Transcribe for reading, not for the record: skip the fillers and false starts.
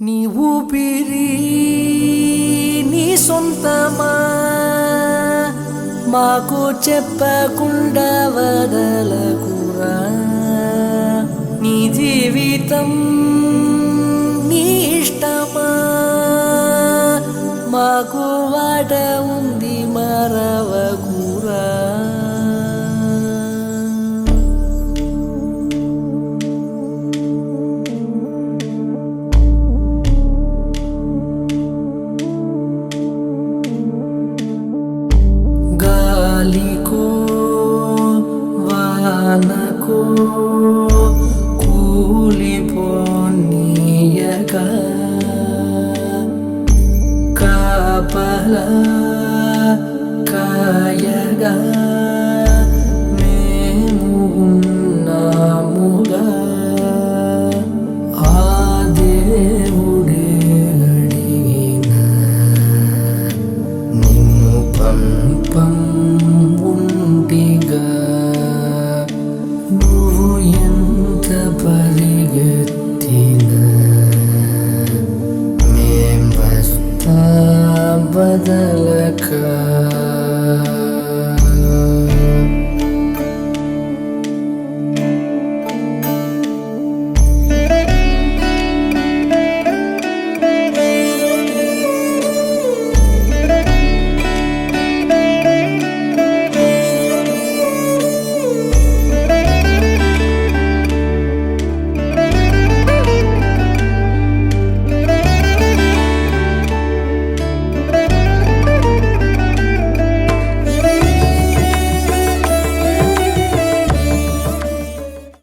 నీ ఊపిరి నీ సొంతమా, మాకు చెప్పకుండా వదలకురా. నీ జీవితం నీ ఇష్టమా, మాకు వాట ఉంది మరవకురా. గాలికో వానకో కూలిపోనీయక కాపలా కాయగా